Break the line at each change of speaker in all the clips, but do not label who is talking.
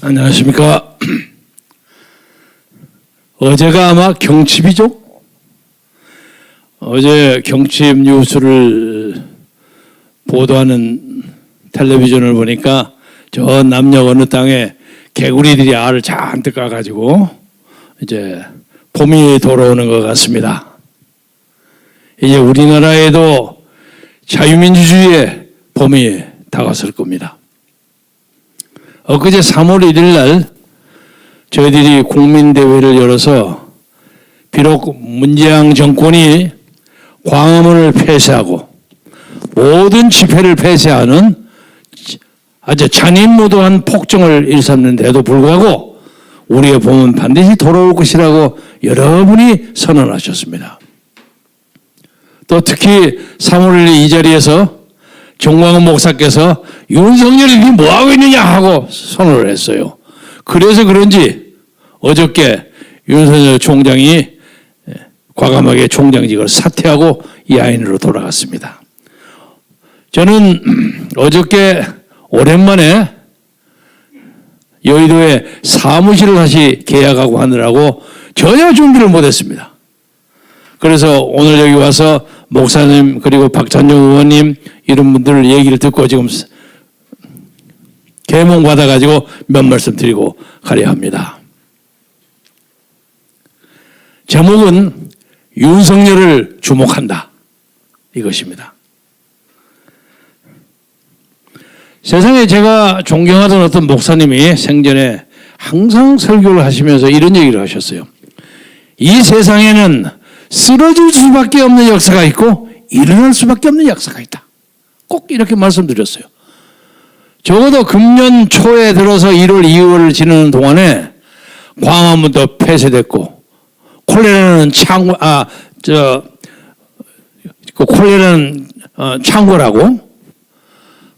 안녕하십니까. 어제가 아마 경칩이죠? 어제 경칩 뉴스를 보도하는 텔레비전을 보니까 저 남녘 어느 땅에 개구리들이 알을 잔뜩 까가지고 이제 봄이 돌아오는 것 같습니다. 이제 우리나라에도 자유민주주의의 봄이 다가설 겁니다. 엊그제 3월 1일 날 저희들이 국민대회를 열어서 비록 문재인 정권이 광화문을 폐쇄하고 모든 집회를 폐쇄하는 아주 잔인무도한 폭정을 일삼는데도 불구하고 우리의 봄은 반드시 돌아올 것이라고 여러분이 선언하셨습니다. 또 특히 3월 1일 이 자리에서 정광훈 목사께서 윤석열이 뭐하고 있느냐 하고 선언을 했어요. 그래서 그런지 어저께 윤석열 총장이 과감하게 총장직을 사퇴하고 야인으로 돌아갔습니다. 저는 어저께 오랜만에 여의도에 사무실을 다시 계약하고 하느라고 전혀 준비를 못했습니다. 그래서 오늘 여기 와서 목사님 그리고 박찬용 의원님 이런 분들 얘기를 듣고 지금 계몽 받아가지고 몇 말씀 드리고 가려 합니다. 제목은 윤석열을 주목한다 이것입니다. 세상에 제가 존경하던 어떤 목사님이 생전에 항상 설교를 하시면서 이런 얘기를 하셨어요. 이 세상에는 쓰러질 수밖에 없는 역사가 있고 일어날 수밖에 없는 역사가 있다. 꼭 이렇게 말씀드렸어요. 적어도 금년 초에 들어서 1월, 2월을 지나는 동안에 광화문도 폐쇄됐고 콜레라는 콜레라는 창궐하고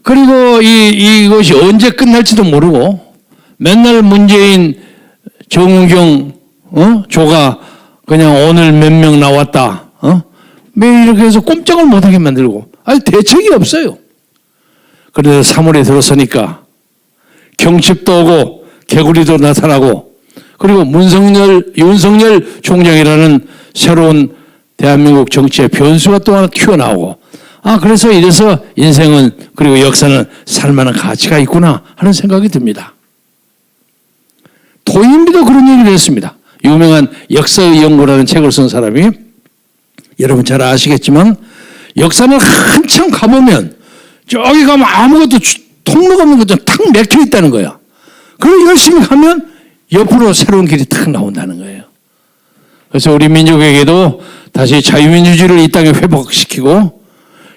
그리고 이것이 언제 끝날지도 모르고 맨날 문재인, 정우경, 조가 그냥 오늘 몇 명 나왔다. 매일 이렇게 해서 꼼짝을 못하게 만들고 아니 대책이 없어요. 그래서 3월에 들어서니까 경칩도 오고 개구리도 나타나고 그리고 윤석열 총장이라는 새로운 대한민국 정치의 변수가 또 하나 튀어나오고 그래서 이래서 인생은 그리고 역사는 살만한 가치가 있구나 하는 생각이 듭니다. 도인비도 그런 얘기를 했습니다. 유명한 역사의 연구라는 책을 쓴 사람이 여러분 잘 아시겠지만 역사는 한참 가보면 저기 가면 아무것도 통로가 없는 것처럼 탁 맥혀 있다는 거야. 그걸 열심히 하면 옆으로 새로운 길이 탁 나온다는 거예요. 그래서 우리 민족에게도 다시 자유민주주의를 이 땅에 회복시키고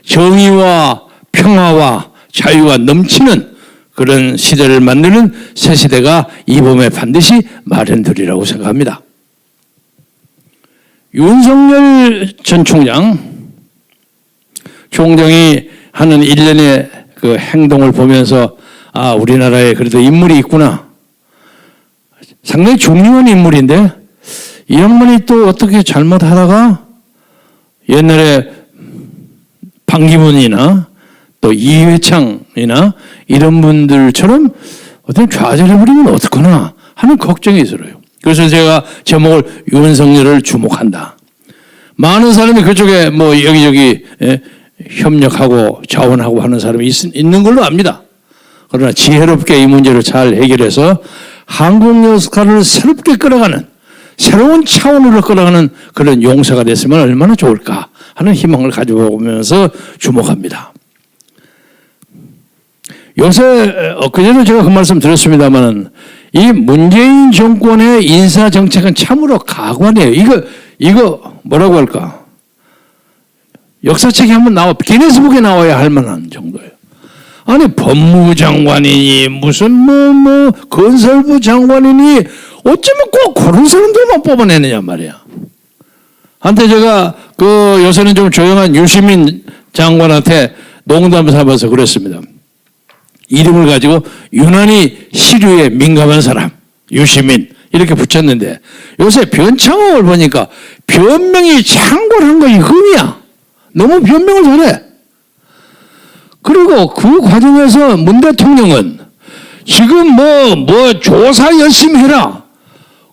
정의와 평화와 자유가 넘치는 그런 시대를 만드는 새 시대가 이 봄에 반드시 마련되리라고 생각합니다. 윤석열 전 총장이 하는 일련의 그 행동을 보면서 우리나라에 그래도 인물이 있구나. 상당히 중요한 인물인데 이 양반이 또 어떻게 잘못하다가 옛날에 반기문이나 또 이회창이나 이런 분들처럼 어떤 좌절해버리면 어떡하나 하는 걱정이 들어요. 그래서 제가 제목을 윤석열을 주목한다. 많은 사람이 그쪽에 여기저기 협력하고 자원하고 하는 사람이 있는 걸로 압니다. 그러나 지혜롭게 이 문제를 잘 해결해서 한국 역사를 새롭게 끌어가는 새로운 차원으로 끌어가는 그런 용사가 됐으면 얼마나 좋을까 하는 희망을 가져보면서 주목합니다. 요새 엊그제도 제가 그 말씀 드렸습니다만 이 문재인 정권의 인사정책은 참으로 가관이에요. 이거 뭐라고 할까? 역사책에 한번 기네스북에 나와야 할 만한 정도예요. 아니 법무부 장관이니 무슨 건설부 장관이니 어쩌면 꼭 그런 사람들만 뽑아내느냐 말이야. 한때 제가 요새는 좀 조용한 유시민 장관한테 농담 삼아서 그랬습니다. 이름을 가지고 유난히 시류에 민감한 사람 유시민 이렇게 붙였는데 요새 변창호를 보니까 변명이 창궐한 거이 흠이야. 너무 변명을 잘해. 그리고 그 과정에서 문 대통령은 지금 뭐 조사 열심히 해라.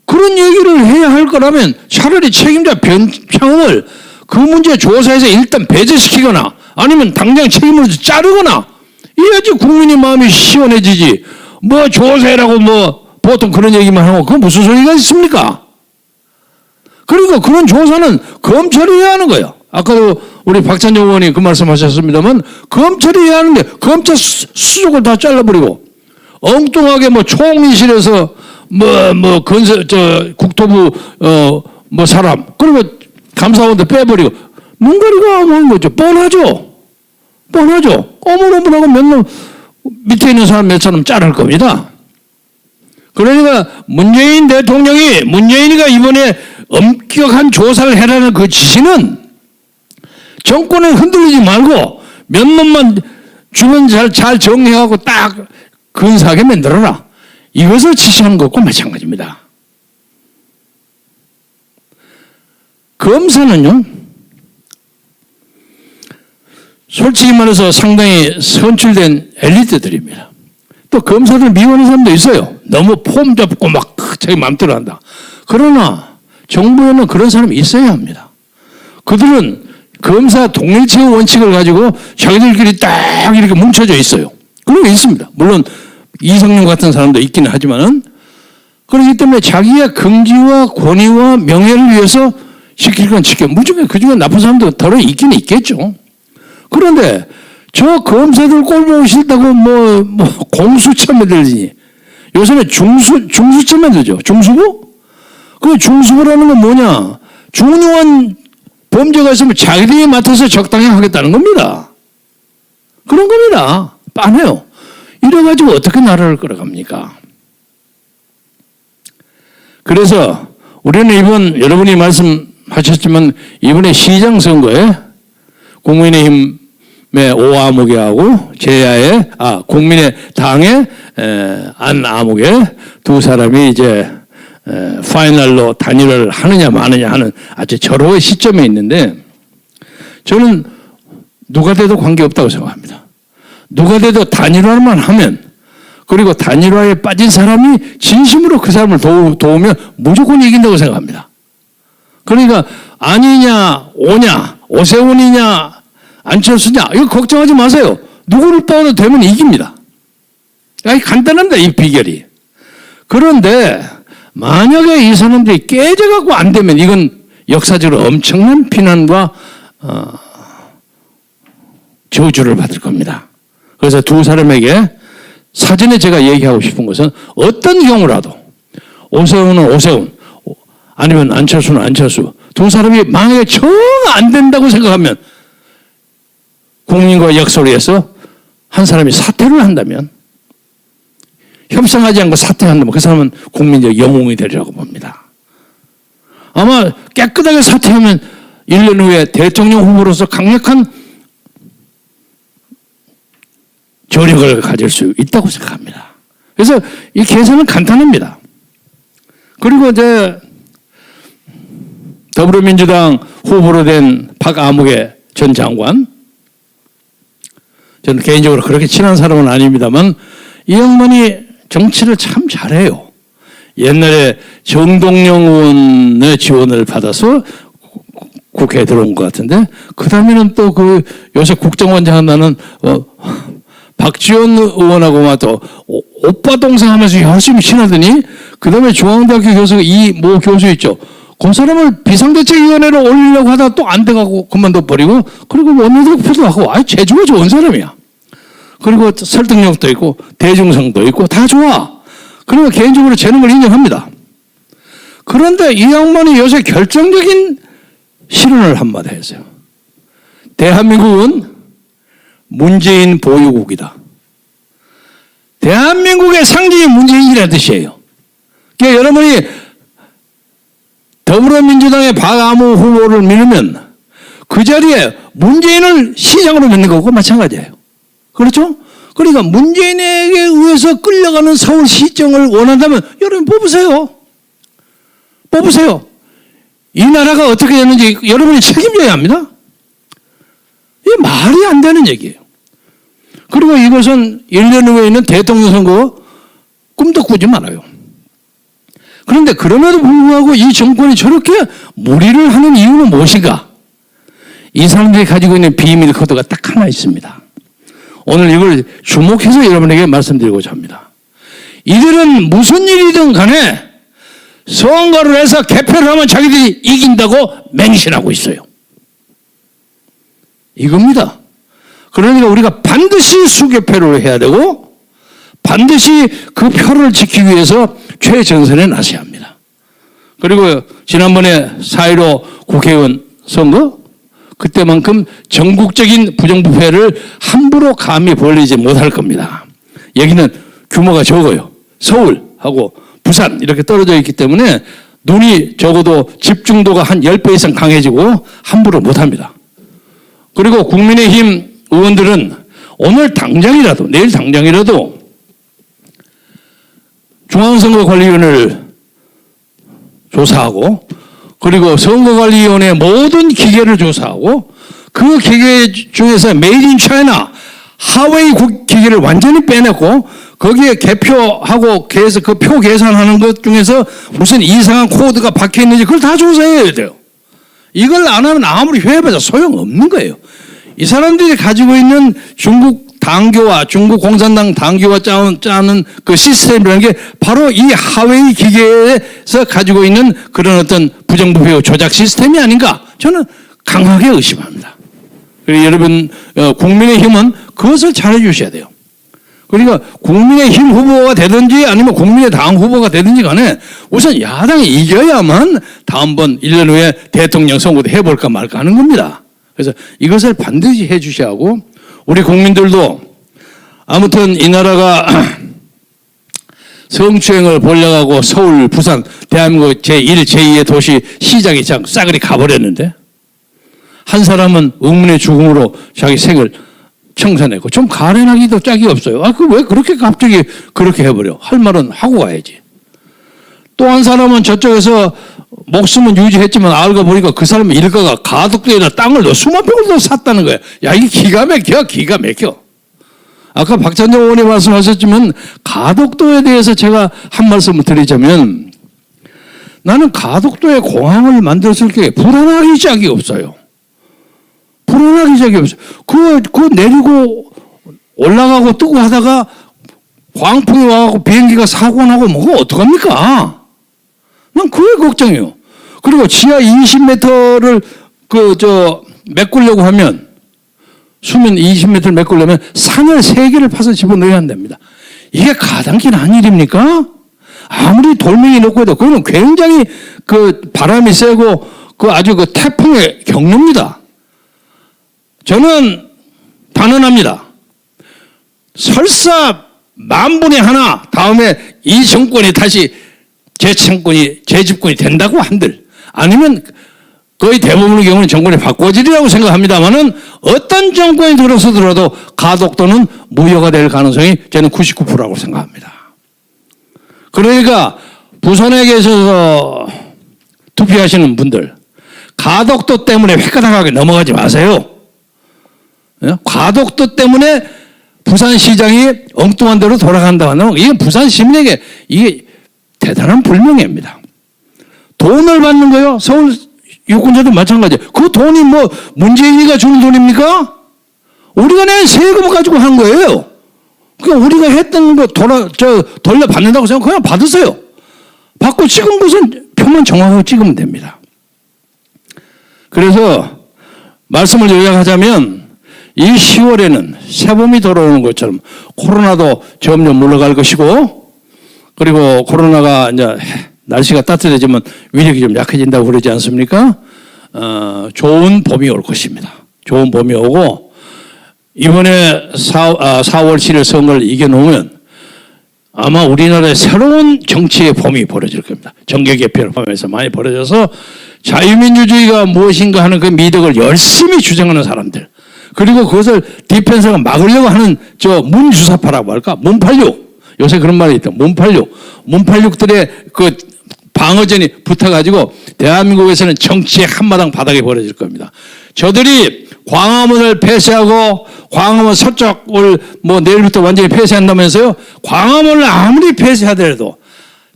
그런 얘기를 해야 할 거라면 차라리 책임자 변창을 그 문제 조사에서 일단 배제시키거나 아니면 당장 책임을 자르거나 이래야지 국민의 마음이 시원해지지. 뭐 조사해라고 뭐 보통 그런 얘기만 하고 그건 무슨 소리가 있습니까? 그러니까 그런 조사는 검찰이 해야 하는 거예요. 아까도 우리 박찬정 의원이 그 말씀하셨습니다만 검찰이 해야 하는데 검찰 수족을 다 잘라버리고 엉뚱하게 뭐 총리실에서 국토부 뭐 사람 그리고 감사원도 빼버리고 눈 가리고 하는 거죠. 뻔하죠. 어머어머하고 맨날 밑에 있는 사람 몇 사람 자를 겁니다. 그러니까 문재인 대통령이 문재인이가 이번에 엄격한 조사를 해라는 그 지시는 정권을 흔들리지 말고 몇 놈만 주변 잘 정리하고 딱 근사하게 만들어라. 이것을 지시하는 것과 마찬가지입니다. 검사는요, 솔직히 말해서 상당히 선출된 엘리트들입니다. 또 검사들 미워하는 사람도 있어요. 너무 폼 잡고 막 자기 마음대로 한다. 그러나 정부에는 그런 사람이 있어야 합니다. 그들은 검사 동일체 원칙을 가지고 자기들끼리 딱 이렇게 뭉쳐져 있어요. 그런 게 있습니다. 물론 이성윤 같은 사람도 있기는 하지만은 그렇기 때문에 자기의 긍지와 권위와 명예를 위해서 지킬 건 지켜. 무조건 그중에 나쁜 사람도 덜어 있기는 있겠죠. 그런데 저 검사들 꼴 보기 싫다고 공수처 만들지. 요새는 중수처 만들죠. 중수부? 그 중수부라는 건 뭐냐? 중요한 범죄가 있으면 자기들이 맡아서 적당히 하겠다는 겁니다. 그런 겁니다. 빤해요. 이래가지고 어떻게 나라를 끌어갑니까? 그래서 우리는 여러분이 말씀하셨지만 이번에 시장 선거에 국민의힘의 오아무개하고 제야의 국민의당의 안아무개 두 사람이 이제 파이널로 단일화를 하느냐 마느냐 하는 아주 절호의 시점에 있는데 저는 누가 돼도 관계없다고 생각합니다. 누가 돼도 단일화만 하면 그리고 단일화에 빠진 사람이 진심으로 그 사람을 도우면 무조건 이긴다고 생각합니다. 그러니까 아니냐 오냐 오세훈이냐 안철수냐 이거 걱정하지 마세요. 누구를 뽑아도 되면 이깁니다. 간단합니다. 이 비결이. 그런데 만약에 이 사람들이 깨져갖고 안 되면 이건 역사적으로 엄청난 비난과 저주를 받을 겁니다. 그래서 두 사람에게 사전에 제가 얘기하고 싶은 것은 어떤 경우라도 오세훈은 오세훈 아니면 안철수는 안철수 두 사람이 만약에 정 안 된다고 생각하면 국민과 역소리에서 한 사람이 사퇴를 한다면 협상하지 않고 사퇴한다면 그 사람은 국민적 영웅이 되리라고 봅니다. 아마 깨끗하게 사퇴하면 1년 후에 대통령 후보로서 강력한 조력을 가질 수 있다고 생각합니다. 그래서 이 계산은 간단합니다. 그리고 이제 더불어민주당 후보로 된 박아무개 전 장관, 저는 개인적으로 그렇게 친한 사람은 아닙니다만 이 양반이 정치를 참 잘해요. 옛날에 정동영 의원의 지원을 받아서 국회에 들어온 것 같은데 그 다음에는 또 그 요새 국정원장 한다는 박지원 의원하고 또 오빠 동생 하면서 열심히 친하더니 그 다음에 중앙대학교 교수 모 교수 있죠. 그 사람을 비상대책위원회로 올리려고 하다가 또 안 돼가고 그만둬버리고 그리고 원내대표도 하고 재주가 좋은 사람이야. 그리고 설득력도 있고 대중성도 있고 다 좋아. 그리고 개인적으로 재능을 인정합니다. 그런데 이 양반이 요새 결정적인 실언을 한마디 했어요. 대한민국은 문재인 보유국이다. 대한민국의 상징이 문재인이라는 뜻이에요. 그러니까 여러분이 더불어민주당의 박아무 후보를 밀으면 그 자리에 문재인을 시장으로 믿는 것과 마찬가지예요. 그렇죠? 그러니까 문재인에게 의해서 끌려가는 서울시정을 원한다면 여러분 뽑으세요. 뽑으세요. 이 나라가 어떻게 되는지 여러분이 책임져야 합니다. 이게 말이 안 되는 얘기예요. 그리고 이것은 1년 후에 있는 대통령 선거 꿈도 꾸지 말아요. 그런데 그럼에도 불구하고 이 정권이 저렇게 무리를 하는 이유는 무엇인가? 이 사람들이 가지고 있는 비밀 코드가 딱 하나 있습니다. 오늘 이걸 주목해서 여러분에게 말씀드리고자 합니다. 이들은 무슨 일이든 간에 선거를 해서 개표를 하면 자기들이 이긴다고 맹신하고 있어요. 이겁니다. 그러니까 우리가 반드시 수개표를 해야 되고 반드시 그 표를 지키기 위해서 최전선에 나서야 합니다. 그리고 지난번에 4.15 국회의원 선거 그때만큼 전국적인 부정부패를 함부로 감히 벌리지 못할 겁니다. 여기는 규모가 적어요. 서울하고 부산 이렇게 떨어져 있기 때문에 눈이 적어도 집중도가 한 10배 이상 강해지고 함부로 못합니다. 그리고 국민의힘 의원들은 오늘 당장이라도 내일 당장이라도 중앙선거관리위원회를 조사하고 그리고 선거관리위원회 모든 기계를 조사하고 그 기계 중에서 메이드 인 차이나 하웨이 기계를 완전히 빼냈고 거기에 개표하고 그 표 계산하는 것 중에서 무슨 이상한 코드가 박혀 있는지 그걸 다 조사해야 돼요. 이걸 안 하면 아무리 회의해봐도 소용없는 거예요. 이 사람들이 가지고 있는 중국 당교와 중국 공산당 당교와 짜는 그 시스템이라는 게 바로 이 하웨이 기계에서 가지고 있는 그런 어떤 부정부패 조작 시스템이 아닌가 저는 강하게 의심합니다. 그리고 여러분 국민의힘은 그것을 잘해 주셔야 돼요. 그러니까 국민의힘 후보가 되든지 아니면 국민의당 후보가 되든지 간에 우선 야당이 이겨야만 다음번 1년 후에 대통령 선거도 해볼까 말까 하는 겁니다. 그래서 이것을 반드시 해 주셔야 하고 우리 국민들도 아무튼 이 나라가 성추행을 벌려가고 서울, 부산, 대한민국 제1, 제2의 도시 시장이 싸그리 가버렸는데 한 사람은 의문의 죽음으로 자기 생을 청산했고 좀 가련하기도 짝이 없어요. 왜 그렇게 갑자기 그렇게 해버려? 할 말은 하고 가야지. 또 한 사람은 저쪽에서 목숨은 유지했지만 알고 보니까 그 사람의 일가가 가덕도에다 땅을 더 수만 평을 더 샀다는 거야. 야, 이게 기가 막혀. 아까 박찬정 의원이 말씀하셨지만 가덕도에 대해서 제가 한 말씀을 드리자면 나는 가덕도에 공항을 만들었을 때 불안하기 짝이 없어요. 불안하기 짝이 없어요. 그거 내리고 올라가고 뜨고 하다가 광풍이 와갖고 비행기가 사고 나고 뭐가 어떡합니까? 난 그게 걱정이에요. 그리고 지하 20m를 메꾸려고 하면 수면 20m를 메꾸려면 산을 3개를 파서 집어넣어야 한답니다. 이게 가당키는 한 일입니까? 아무리 돌멩이 넣고 해도 그거는 굉장히 바람이 세고 아주 태풍의 경로입니다. 저는 단언합니다. 설사 만분의 하나 다음에 이 정권이 다시 제 집권이 된다고 한들 아니면 거의 대부분의 경우는 정권이 바꿔지리라고 생각합니다만은 어떤 정권이 들어서더라도 가덕도는 무효가 될 가능성이 저는 99%라고 생각합니다. 그러니까 부산에 계셔서 투표하시는 분들 가덕도 때문에 획가닥하게 넘어가지 마세요. 가덕도 때문에 부산시장이 엉뚱한 대로 돌아간다고 하면 이게 부산 시민에게 이게 대단한 불명예입니다. 돈을 받는 거요. 서울 유권자도 마찬가지예요. 그 돈이 문재인이가 주는 돈입니까? 우리가 낸 세금을 가지고 한 거예요. 그러니까 우리가 했던 거 돌려받는다고 생각하면 그냥 받으세요. 받고 찍은 것은 표만 정확하게 찍으면 됩니다. 그래서 말씀을 요약하자면 이 10월에는 새봄이 돌아오는 것처럼 코로나도 점점 물러갈 것이고 그리고 코로나가 이제 날씨가 따뜻해지면 위력이 좀 약해진다고 그러지 않습니까? 좋은 봄이 올 것입니다. 좋은 봄이 오고 이번에 4월 7일 선거를 이겨놓으면 아마 우리나라에 새로운 정치의 봄이 벌어질 겁니다. 정계 개편을 포함해서 많이 벌어져서 자유민주주의가 무엇인가 하는 그 미덕을 열심히 주장하는 사람들 그리고 그것을 디펜서가 막으려고 하는 문주사파라고 할까? 문팔육. 요새 그런 말이 있다. 문팔육들의 방어전이 붙어가지고 대한민국에서는 정치의 한마당 바닥에 벌어질 겁니다. 저들이 광화문을 폐쇄하고 광화문 서쪽을 뭐 내일부터 완전히 폐쇄한다면서요. 광화문을 아무리 폐쇄하더라도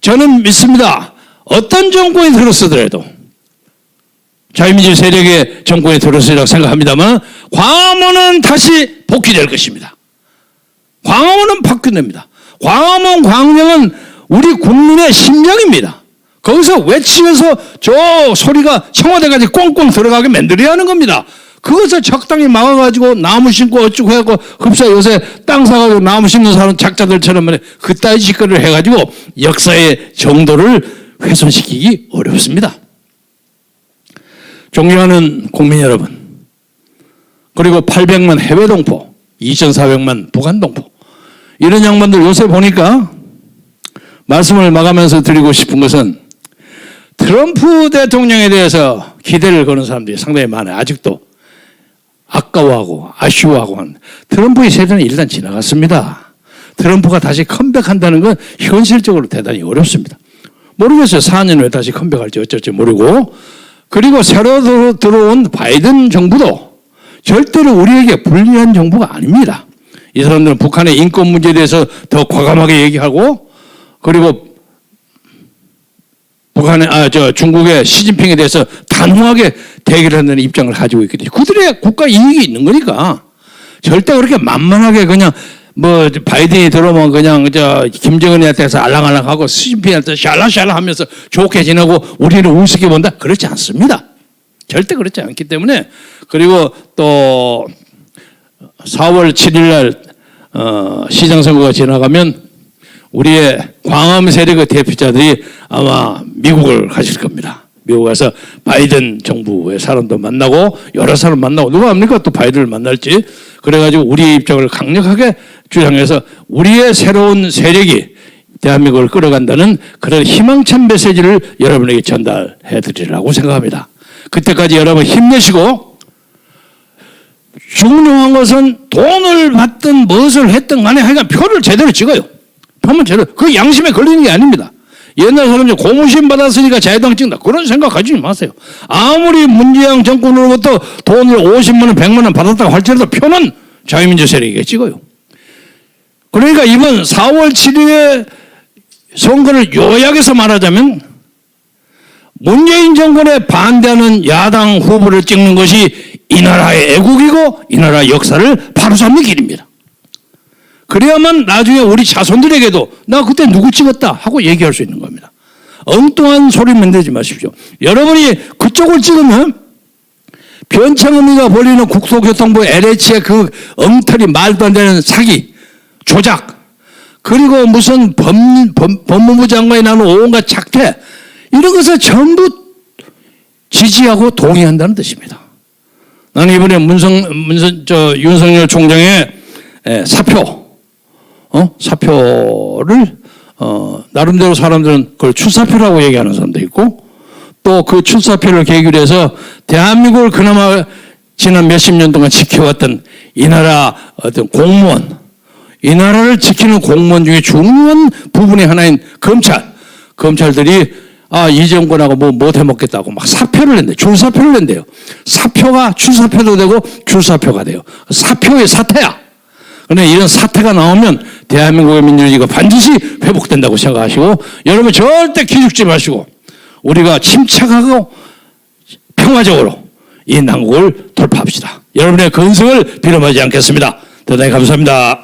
저는 믿습니다. 어떤 정권이 들어서더라도 자유민주 세력의 정권이 들어서리라고 생각합니다만 광화문은 다시 복귀될 것입니다. 광화문은 바뀌됩니다. 광화문 광장은 우리 국민의 심장입니다. 거기서 외치면서 저 소리가 청와대까지 꽁꽁 들어가게 만들어야 하는 겁니다. 그것을 적당히 막아가지고 나무 심고 어쩌고 해갖고 흡사 요새 땅 사가지고 나무 심는 사람 작자들처럼 그따위 짓거리를 해가지고 역사의 정도를 훼손시키기 어렵습니다. 존경하는 국민 여러분, 그리고 800만 해외 동포, 2,400만 북한 동포, 이런 양반들 요새 보니까 말씀을 마감하면서 드리고 싶은 것은 트럼프 대통령에 대해서 기대를 거는 사람들이 상당히 많아요. 아직도 아까워하고 아쉬워하고 하는. 트럼프의 세대는 일단 지나갔습니다. 트럼프가 다시 컴백한다는 건 현실적으로 대단히 어렵습니다. 모르겠어요. 4년 후에 다시 컴백할지 어쩔지 모르고. 그리고 새로 들어온 바이든 정부도 절대로 우리에게 불리한 정부가 아닙니다. 이 사람들은 북한의 인권 문제에 대해서 더 과감하게 얘기하고, 그리고 중국의 시진핑에 대해서 단호하게 대결하는 입장을 가지고 있거든요. 그들의 국가 이익이 있는 거니까 절대 그렇게 만만하게 그냥 뭐 바이든이 들어오면 그냥 김정은한테서 알랑알랑하고 시진핑한테 샬라샬라 하면서 좋게 지내고 우리는 우습게 본다? 그렇지 않습니다. 절대 그렇지 않기 때문에. 그리고 또 4월 7일 날 시장 선거가 지나가면 우리의 광화문 세력의 대표자들이 아마 미국을 가실 겁니다. 미국 가서 바이든 정부의 사람도 만나고 여러 사람 만나고, 누가 합니까? 또 바이든을 만날지. 그래가지고 우리의 입장을 강력하게 주장해서 우리의 새로운 세력이 대한민국을 끌어간다는 그런 희망찬 메시지를 여러분에게 전달해 드리려고 생각합니다. 그때까지 여러분 힘내시고, 중요한 것은 돈을 받든 무엇을 했든 간에 하여간 표를 제대로 찍어요. 표는 제대로. 그 양심에 걸리는 게 아닙니다. 옛날 사람들 고무신 받았으니까 자유당 찍는다, 그런 생각 가지지 마세요. 아무리 문재인 정권으로부터 돈을 50만 원, 100만 원 받았다고 할지라도 표는 자유민주 세력에게 찍어요. 그러니까 이번 4월 7일의 선거를 요약해서 말하자면 문재인 정권에 반대하는 야당 후보를 찍는 것이 이 나라의 애국이고 이 나라의 역사를 바로잡는 길입니다. 그래야만 나중에 우리 자손들에게도 나 그때 누구 찍었다 하고 얘기할 수 있는 겁니다. 엉뚱한 소리 만들지 마십시오. 여러분이 그쪽을 찍으면 변창흠이가 벌이는 국토교통부 LH의 그 엉터리 말도 안 되는 사기, 조작, 그리고 무슨 법무부 장관이 나는 온갖 착태, 이런 것을 전부 지지하고 동의한다는 뜻입니다. 나는 이번에 윤석열 총장의 사표를 나름대로 사람들은 그걸 출사표라고 얘기하는 사람도 있고, 또 그 출사표를 계기로 해서 대한민국을 그나마 지난 몇십 년 동안 지켜왔던 이 나라 어떤 공무원, 이 나라를 지키는 공무원 중에 중요한 부분의 하나인 검찰들이 이 정권하고 뭐 못해먹겠다고 막 사표를 낸대요. 줄사표를 낸대요. 사표가 출사표도 되고 줄사표가 돼요. 사표의 사태야. 그런데 이런 사태가 나오면 대한민국의 민주주의가 반드시 회복된다고 생각하시고, 여러분 절대 기죽지 마시고 우리가 침착하고 평화적으로 이 난국을 돌파합시다. 여러분의 건승을 빌어마지 않겠습니다. 대단히 감사합니다.